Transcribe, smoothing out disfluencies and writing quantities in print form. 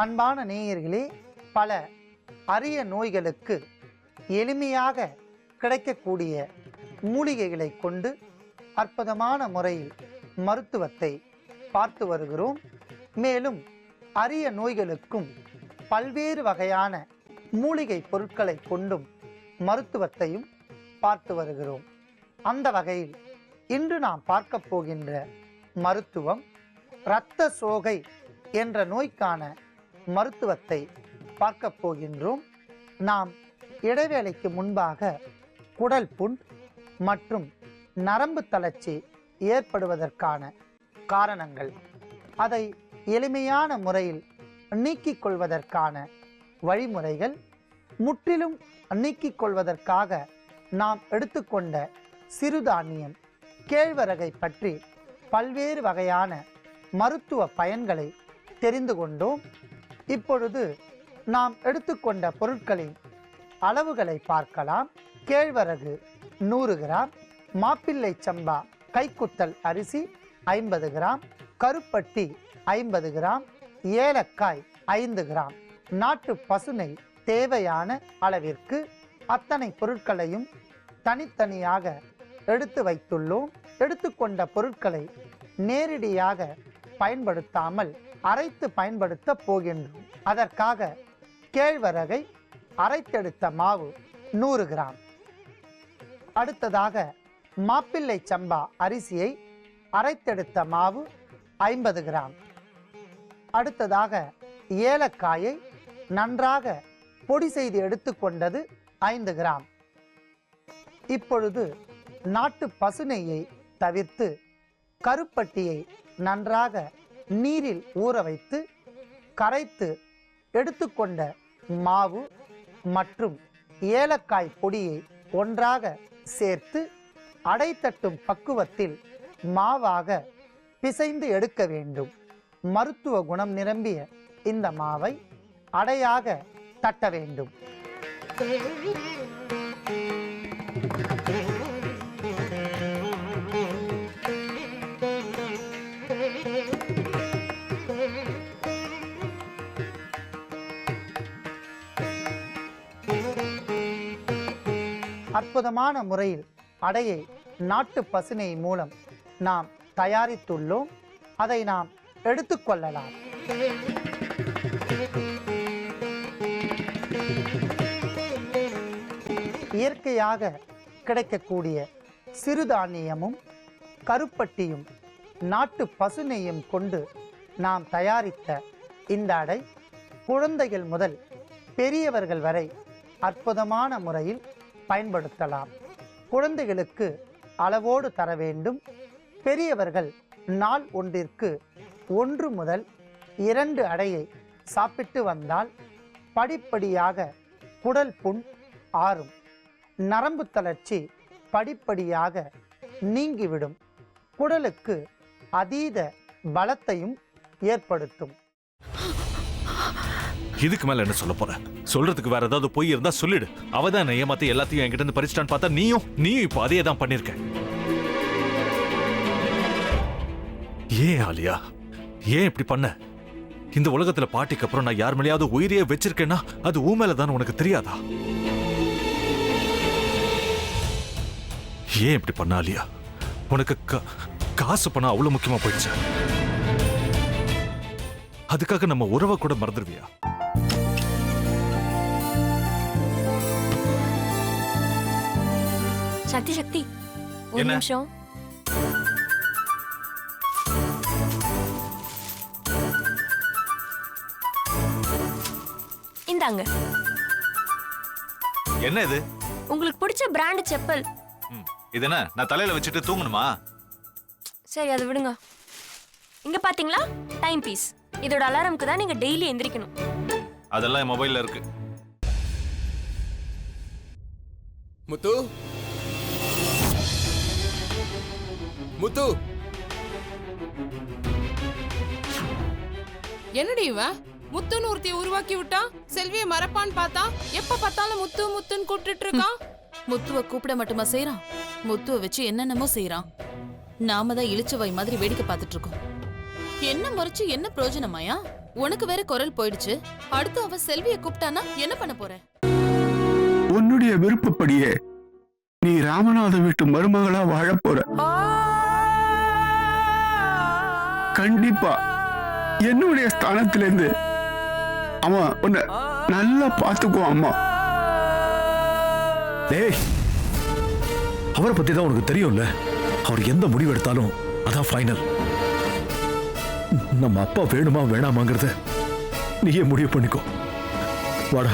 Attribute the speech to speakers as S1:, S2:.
S1: அன்பான நேயர்களே, பல அரிய நோய்களுக்கு எளிமையாக கிடைக்கக்கூடிய மூலிகைகளை கொண்டு அற்புதமான முறையில் மருத்துவத்தை பார்த்து வருகிறோம். மேலும் அரிய நோய்களுக்கும் பல்வேறு வகையான மூலிகை பொருட்களை கொண்டும் மருத்துவத்தையும் பார்த்து வருகிறோம். அந்த வகையில் இன்று நாம் பார்க்க போகின்ற மருத்துவம் இரத்த சோகை என்ற நோய்க்கான மருத்துவத்தை பார்க்க போகின்றோம். நாம் இடைவேளைக்கு முன்பாக குடல் புண் மற்றும் நரம்பு தளர்ச்சி ஏற்படுவதற்கான காரணங்கள், அதை எளிமையான முறையில் நீக்கிக் கொள்வதற்கான வழிமுறைகள், முற்றிலும் நீக்கிக் கொள்வதற்காக நாம் எடுத்துக்கொண்ட சிறுதானியம் கேழ்வரகை பற்றி பல்வேறு வகையான மருத்துவ பயன்களை தெரிந்து கொண்டோம். இப்பொழுது நாம் எடுத்துக்கொண்ட பொருட்களின் அளவுகளை பார்க்கலாம். கேழ்வரகு 100 கிராம், மாப்பிள்ளை சம்பா கைக்குத்தல் அரிசி 50 கிராம், கருப்பட்டி 50 கிராம், ஏலக்காய் 5 கிராம், நாட்டு பசுனை தேவையான அளவிற்கு. அத்தனை பொருட்களையும் தனித்தனியாக எடுத்து வைத்துள்ளோம். எடுத்துக்கொண்ட பொருட்களை நேரடியாக பயன்படுத்தாமல் அரைத்து பயன்படுத்த போகின்றோம். அதற்காக கேழ்வரகை அரைத்தெடுத்த மாவு 100 கிராம், அடுத்ததாக மாப்பிள்ளை சம்பா அரிசியை அரைத்தெடுத்த மாவு 50 கிராம், அடுத்ததாக ஏலக்காயை நன்றாக பொடி செய்து எடுத்துக்கொண்டது 5 கிராம். இப்பொழுது நாட்டு பசுநெய்யை தவிர்த்து கருப்பட்டியை நன்றாக நீரில் ஊற வைத்து கரைத்து எடுத்துக்கொண்ட மாவு மற்றும் ஏலக்காய் பொடியை ஒன்றாக சேர்த்து அடைத்தட்டும் பக்குவத்தில் மாவாக பிசைந்து எடுக்க வேண்டும். மருத்துவ குணம் நிரம்பிய இந்த மாவை அடையாக தட்ட வேண்டும். அற்புதமான முறையில் அடையை நாட்டு பசுனை மூலம் நாம் தயாரித்துள்ளோம். அதை நாம் எடுத்துக்கொள்ளலாம். இயற்கையாக கிடைக்கக்கூடிய சிறுதானியமும் கருப்பட்டியும் நாட்டு பசுநெய்யும் கொண்டு நாம் தயாரித்த இந்த அடை குழந்தைகள் முதல் பெரியவர்கள் வரை அற்புதமான முறையில் பயன்படுத்தலாம். குழந்தைகளுக்கு அளவோடு தர வேண்டும். பெரியவர்கள் நாள் ஒன்றிற்கு 1 முதல் 2 அடையை சாப்பிட்டு வந்தால் படிப்படியாக குடல் புண் ஆறும், நரம்பு தளர்ச்சி படிப்படியாக நீங்கிவிடும், குடலுக்கு அதீத பலத்தையும் ஏற்படுத்தும்.
S2: இதுக்கு மேல என்ன சொல்ல போற? சொல்றதுக்கு வேற ஏதாவது பொய் இருந்தா சொல்லிடு. அவதான் என்ன ஏமாத்தி எல்லாத்தையும் என்கிட்ட இருந்து பறிச்சிட்டான்னு பார்த்தா நீயும் இப்போ அதே தான் பண்ணிருக்க. ஏன் ஆலியா, ஏன் இப்படி பண்ண? இந்த உலகத்துல பாட்டிக்கு அப்புறம் நான் யார் மேலேயாவது உயிரியே வச்சிருக்கேன்னா அது ஊ மேலதான் உனக்கு தெரியாதா? ஏன் இப்படி பண்ண ஆலியா? உனக்கு காசு பணம் அவ்வளவு முக்கியமா போயிடுச்சு. அதுக்காக நம்ம உறவை கூட மறந்துடுவியா?
S3: சக்தி சக்தி, ஒரு நிமிஷம். இந்தாங்க.
S2: என்ன இது?
S3: உங்களுக்கு பிடிச்ச பிராண்ட் செப்பல்.
S2: இது என்ன நான் தலையில வச்சுட்டு தூங்கணுமா?
S3: சரி, அதை விடுங்க. இங்க பாத்தீங்களா, டைம் பீஸ். இதோட அலாரம்க்கு தான் நீங்க டெய்லி எந்திரிக்கணும்.
S2: அதெல்லாம் என் மொபைல்ல இருக்கு.
S4: முத்து, முத்து,
S5: என்னடி இவன் முத்துன்னு ஒருத்தைய உருவாக்கி விட்டான்? செல்வியை மறப்பான்னு பார்த்தா எப்ப பார்த்தாலும் முத்து முத்துன்னு கூப்பிட்டு இருக்கான்.
S6: முத்துவை கூப்பிட மட்டுமா செய்யறான்? முத்துவை வச்சு என்னென்னமோ செய்யறான். நாம தான் இழிச்சவாய் மாதிரி வேடிக்கை பார்த்துட்டு இருக்கோம். என்ன முறைச்சு என்ன பிரயோஜனமாயா? உனக்கு வேற குரல் போயிடுச்சு. அடுத்து அவ செல்வியை கூப்பிட்டானா என்ன பண்ண போற?
S7: உன்னுடைய விருப்பப்படியே நீ ராமநாத வீட்டு மருமகளா வாழப் போற. கண்டிப்பா என்னுடைய ஸ்தானத்திலிருந்து அவன் உன்னை நல்லா பார்த்துக்குவான் அம்மா.
S8: டேய், அவரை பத்தி தான் உனக்கு தெரியும்ல. அவர் எந்த முடிவு எடுத்தாலும் அதான் ஃபைனல். நம்ம அப்பா வேணுமா வேணாமாங்கிறத நீயே முடிவு பண்ணிக்கோ. வாடா.